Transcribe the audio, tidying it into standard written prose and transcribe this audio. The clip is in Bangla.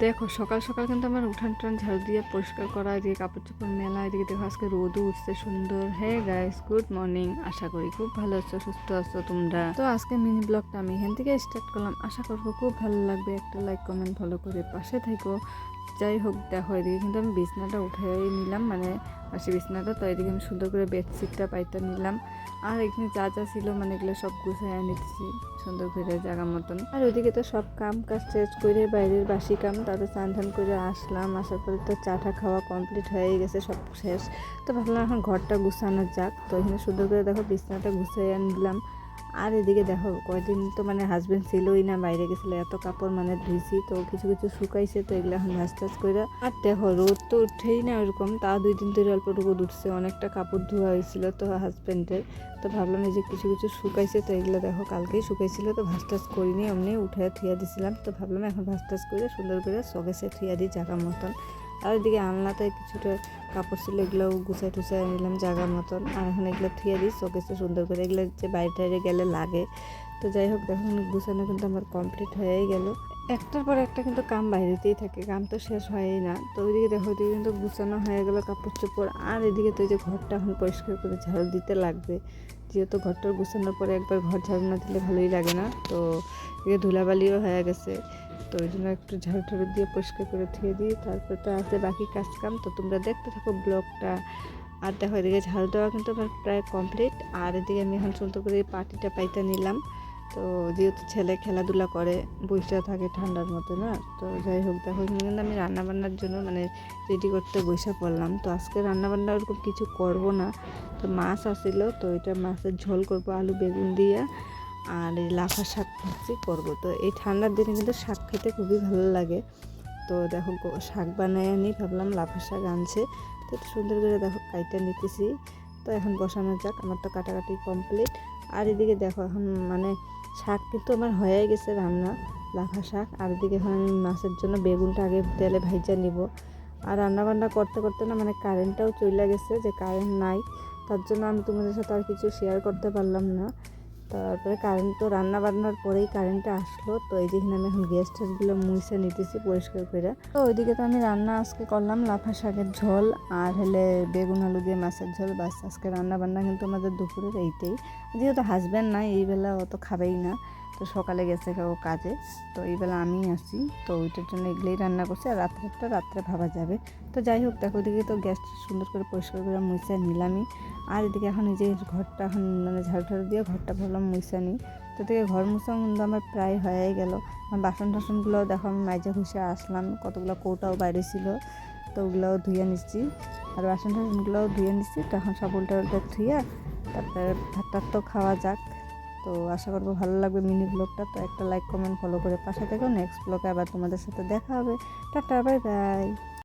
দেখো সকাল সকাল কিন্তু আমার উঠান টান ঝাড়ু দিয়ে পরিষ্কার করা, এদিকে কাপড় চোপড় মেলা, এদিকে দেখো আজকে রোদও উঠছে সুন্দর। Hey guys, good morning. আশা করি খুব ভালো আছো, সুস্থ আছো তোমরা। তো আজকে মিনি ব্লগটা আমি এখান থেকে স্টার্ট করলাম। আশা করবো খুব ভালো লাগবে। একটা লাইক কমেন্ট ফলো করে পাশে থেকো। যাই হোক, দেখো এদিকে কিন্তু আমি বিছনাটা উঠে নিলাম, মানে বাসি বিছনাটা। তো এদিকে আমি সুন্দর করে বেডশিটটা পাইতে নিলাম, আর এখানে যা যা ছিল মানে এগুলো সব গুছাই নিচ্ছি সুন্দর করে জায়গা মতন। আর ওইদিকে তো সব কাম কাজ শেষ করে বাইরের বাসি কাম, তারপর স্নান টান করে আসলাম। আসার পরে তো চাটা খাওয়া কমপ্লিট হয়ে গেছে, সব শেষ। তো ভাবলাম এখন ঘরটা গুছানো যাক। তো এখানে সুন্দর করে দেখো বিছনাটা গুছাই আনলাম। আর এদিকে দেখো কয়দিন তো মানে হাজবেন্ড ছিলই না, বাইরে গেছিলো, এত কাপড় মানে ধুইছি, তো কিছু কিছু শুকাইছে, তো এগুলো এখন ভাজ টাজ করে। আর দেখো রোদ তো উঠেই না ওরকম, তা 2 দিন ধরে অল্প রোদ উঠছে, অনেকটা কাপড় ধোয়া হয়েছিল তো হাজবেন্ডের। তো ভাবলাম এই যে কিছু কিছু শুকাইছে, তো এগুলো দেখো কালকেই শুকাইছিল, তো ভাজ টাজ করিনি, এমনি উঠে থুয়া দিছিলাম। তো ভাবলাম এখন ভাজ টাজ করে সুন্দর করে শোকেসে থুয়া দিই জায়গা মতন। আর এদিকে আনলাতে কিছুটা কাপড় ছিল, এগুলোও গুছাই টুছাই নিলাম জায়গার মতন। আর এখন এগুলো থুয়ে দিই শোকেসে সুন্দর করে, এগুলো যে বাইরে টাইরে গেলে লাগে। তো যাই হোক, দেখুন গুছানো কিন্তু আমার কমপ্লিট হয়েই গেল। একটার পর একটা কিন্তু কাম বাইরেতেই থাকে, কাম তো শেষ হয়ই না। তো ওইদিকে দেখো ওইদিকে কিন্তু গুছানো হয়ে গেল কাপড় চোপড়। আর এদিকে তো এই যে ঘরটা এখন পরিষ্কার করে ঝাড়ু দিতে লাগবে, যেহেতু ঘরটা গুছানোর পরে একবার ঘর ঝাড়ু না দিলে ভালোই লাগে না। তো এদিকে ধুলাবালিও হয়ে গেছে, তো ওই জন্য একটু ঝাড়ু ঝাড়ু দিয়ে পরিষ্কার করে ধুয়ে দিই। তারপর তো আছে বাকি কাজ কাম, তো তোমরা দেখতে থাকো ব্লগটা। আর দেখো এদিকে ঝাড়ু দেওয়া কিন্তু আমার প্রায় কমপ্লিট। আর এদিকে আমি এখন সুন্দর করে পাটিটা পাইতে নিলাম। তো যেহেতু ছেলে খেলাধুলা করে বসে থাকে ঠান্ডার মতো না, তো যাই হোক দেখো এখানে কিন্তু আমি রান্নাবান্নার জন্য মানে রেডি করতে বসে পড়লাম। তো আজকে রান্নাবান্না ওরকম কিছু করব না, তো মাছ আসিল, তো এটা মাছের ঝোল করব আলু বেগুন দিয়ে। আর এই লাফা শাক ভাজি করবো। তো এই ঠান্ডার দিনে কিন্তু শাক খেতে খুবই ভালো লাগে। তো দেখো শাক বানাই আনি, ভাবলাম লাফা শাক আনছে, তো সুন্দর করে দেখো কাইটা নিতেছি। তো এখন বসানো যাক, আমার তো কাটাকাটি কমপ্লিট। আর এদিকে দেখো এখন মানে শাক কিন্তু আমার হয়ে গেছে রান্না, লাফা শাক। আর এদিকে এখন আমি মাছের জন্য বেগুনটা আগে তেলে ভাইজা নিব। আর রান্নাবান্না করতে করতে না মানে কারেন্টটাও চলে গেছে, যে কারেন্ট নাই, তার জন্য আমি তোমাদের সাথে আর কিছু শেয়ার করতে পারলাম না। তারপরে কারেন্ট তো রান্না বান্নার পরেই কারেন্টটা আসলো। তো এই যেখানে আমি এখন গ্যাস ট্যাসগুলো মুছে নিতেছি পরিষ্কার করে। তো ওইদিকে তো আমি রান্না আজকে করলাম লাফা শাকের ঝোল, আর হলে বেগুন আলু দিয়ে মাছের ঝোল। বাস আজকে রান্না বান্না কিন্তু আমাদের দুপুরের এইটাই, যেহেতু হাজব্যান্ড নাই এই বেলা অত খাবেই না, তো সকালে গেছে ও কাজে, তো এই বেলা আমি আসি, তো ওইটার জন্য এগুলোই রান্না করছি। আর রাত্রে ভাবা যাবে। তো যাই হোক দেখো ওদিকে তো গ্যাস সুন্দর করে পরিষ্কার করে মুছে নিলামই। আর এদিকে এখন এই যে ঘরটা এখন মানে ঝাড়ু ঝাড়ু দিয়ে ঘরটা ভাবলাম মুছে নিই। তো থেকে ঘর মুছা কিন্তু আমার প্রায় হয়ে গেল। আমার বাসন টাসনগুলোও দেখো আমি মাইজা ঘুষে আসলাম, কতগুলো কৌটাও বাইরে ছিল, তো ওগুলোও ধুয়ে নিচ্ছি। আর বাসন টাসনগুলোও ধুয়ে নিচ্ছি। তো এখন সব উল্টা উল্টা ধুয়ে তারপরে ভাত টাত তো খাওয়া যাক। তো আশা করবো ভালো লাগবে মিনি ব্লগটা। তো একটা লাইক কমেন্ট ফলো করে পাশে থেকো। নেক্সট ব্লগে আবার তোমাদের সাথে দেখা হবে। Tata, bye bye.